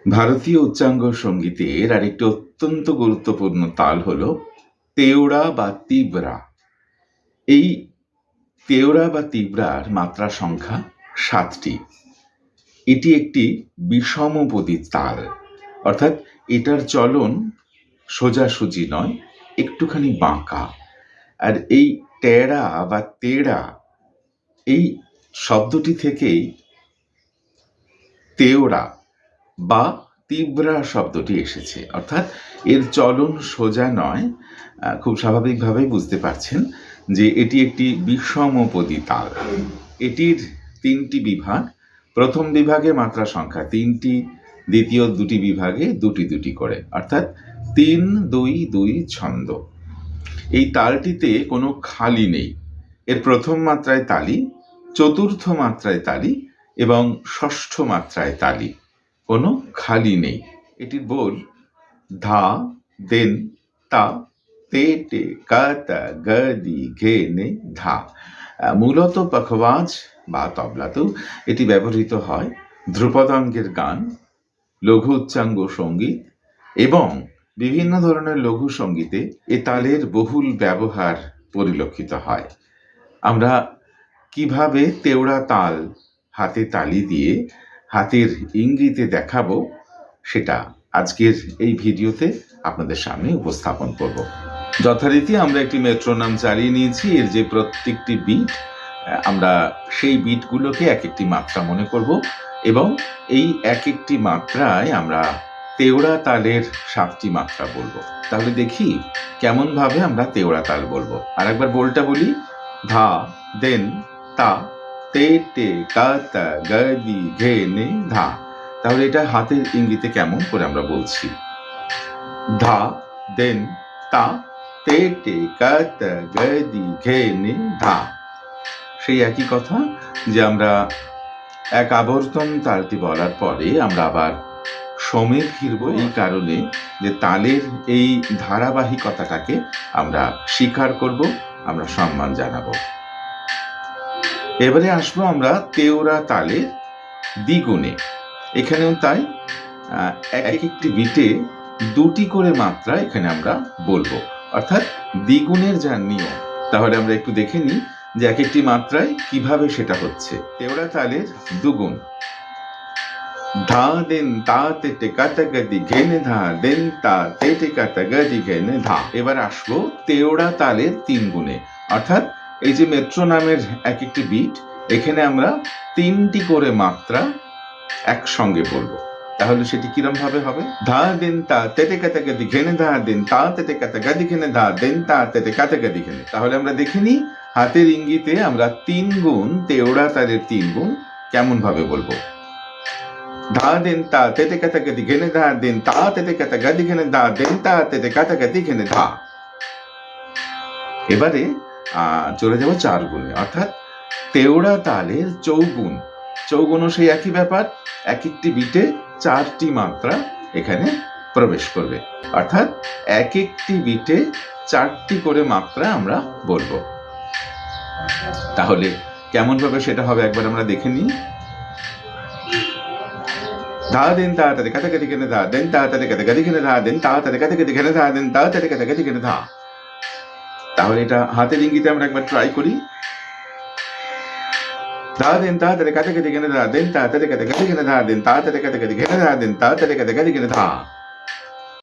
ভারতীয় উচ্চাঙ্গ সঙ্গীতের আরেকটি অত্যন্ত গুরুত্বপূর্ণ তাল হল তেওড়া বা তিব্রা। এই তেওড়া বা তিব্রার মাত্রা সংখ্যা ৭টি। এটি একটি বিষমপদী তাল, অর্থাৎ এটার চলন সোজাসুজি নয়, একটুখানি বাঁকা। আর এই টেরা বা তেড়া এই শব্দটি থেকেই তেওড়া বা তিব্রা শব্দটি এসেছে, অর্থাৎ এর চলন সোজা নয়। খুব স্বাভাবিকভাবেই বুঝতে পারছেন যে এটি একটি বিষমপদী তাল। এটির ৩টি বিভাগ। প্রথম বিভাগে মাত্রা সংখ্যা ৩টি, দ্বিতীয় ২টি বিভাগে ২টি করে, অর্থাৎ ৩-২-২ ছন্দ। এই তালটিতে কোনো খালি নেই। এর প্রথম মাত্রায় তালি, চতুর্থ মাত্রায় তালি এবং ষষ্ঠ মাত্রায় তালি, কোনো খালি নেই। এটির বোল ধা, দেন, তা, তে টে কা তা গা দি ঘে নে ধা। মূলত পখবাজ বা তবলাতেও এটি ব্যবহৃত হয় ধ্রুপদাঙ্গের গান, লঘু উচ্চাঙ্গ সঙ্গীত এবং বিভিন্ন ধরনের লঘু সঙ্গীতে এ তালের বহুল ব্যবহার পরিলক্ষিত হয়। আমরা কিভাবে তেওড়া তাল হাতে তালি দিয়ে হাতের ইঙ্গিতে দেখাবো, সেটা আজকের এই ভিডিওতে আপনাদের সামনে উপস্থাপন করব। যথারীতি আমরা একটি মেট্রোনম চালিয়ে নিয়েছি। এর যে প্রত্যেকটি বিট, আমরা সেই বিটগুলোকে এক একটি মাত্রা মনে করব এবং এই এক একটি মাত্রায় আমরা তেওড়া তালের 7টি মাত্রা বলবো। তাহলে দেখি কেমনভাবে আমরা তেওড়া তাল বলবো। আর একবার বোলটা বলি, ধা, দেন, তা, তে টে কা তা গা দি ঘে নে ধা। তাহলে এটা হাতের ইঙ্গিতে কেমন করে আমরা বলছি, ধা, দেন, তা, তে টে কা তা গা দি ঘে নে ধা। সেই একই কথা যে আমরা এক আবর্তন তালটি বলার পরে আমরা আবার সমেত ঘিরব, এই কারণে যে তালের এই ধারাবাহিকতাটাকে আমরা স্বীকার করব, আমরা সম্মান জানাবো। এবারে আসবো আমরা তেওড়া তালের দ্বিগুণে। এখানেও তাই, এক একটি বিটে 2টি করে মাত্রা এখানে আমরা বলবো, অর্থাৎ দ্বিগুণের যা নিয়ম। তাহলে আমরা একটু দেখে নিই যে এক একটি মাত্রায় কিভাবে সেটা হচ্ছে। তেওড়া তালের দুগুণ, ধা, দেন, তা, তে টে কা তা গা দি ঘে নে ধা, দেন, তা, তে টে কা তা গা দি ঘে নে ধা। এবার আসবো তেওড়া তালের 3 গুণে, অর্থাৎ এই যে মেট্রোনমের এক একটি বিট, এখানে আমরা 3টি করে মাত্রা একসঙ্গে বলবো। তাহলে সেটি কিরম ভাবে হবে, ধা, দেন, তা, তে টে কা তা গা দি ঘে নে ধা, দেন, তা, তে টে কা তা গা দি ঘে নে ধা, দেন, তা, তে টে কা তা গা দি ঘে নে। তাহলে আমরা দেখে নিই হাতের ইঙ্গিতে আমরা 3 গুণ তেওড়া তালের 3 গুণ কেমন ভাবে বলবো। ধা, দেন, তা, তে টে কা তা গা দি ঘে নে ধা, দেন, তা, তে টে কা তা গা দি ঘে নে ধা, দেন, তা, তে টে কা তা গা দি ঘে নে ধা। এবারে চলে যাব 4 গুণে, অর্থাৎ তেওড়া তালের চৌগুণ। চৌগুণও সেই একই ব্যাপার, এক একটি বিটে 4টি মাত্রা এখানে প্রবেশ করবে, অর্থাৎ এক একটি বিটে 4টি করে মাত্রা আমরা বলবো। তাহলে কেমন ভাবে সেটা হবে একবার আমরা দেখে নিই। ধা, দেন, তা, তে টে কা তা গা দি ঘে নে ধা, দেন, তা, তে টে কা তা গা দি ঘে নে ধা, দেন, তা, তে টে কা তা গা দি ঘে নে ধা, দেন, তা, তে টে কা তা গা দি ঘে নে ধা। তাহলে এটা হাতের ইঙ্গিতে আমরা একবার ট্রাই করি। ধা, দেন, তা, তে টে কা তা গা দি ঘে নে ধা, দেন, তা, তে টে কা তা গা দি ঘে নে ধা, দেন, তা, তে টে কা তা গা দি ঘে নে ধা, দেন, তা, তে টে কা তা গা দি ঘে নে ধা।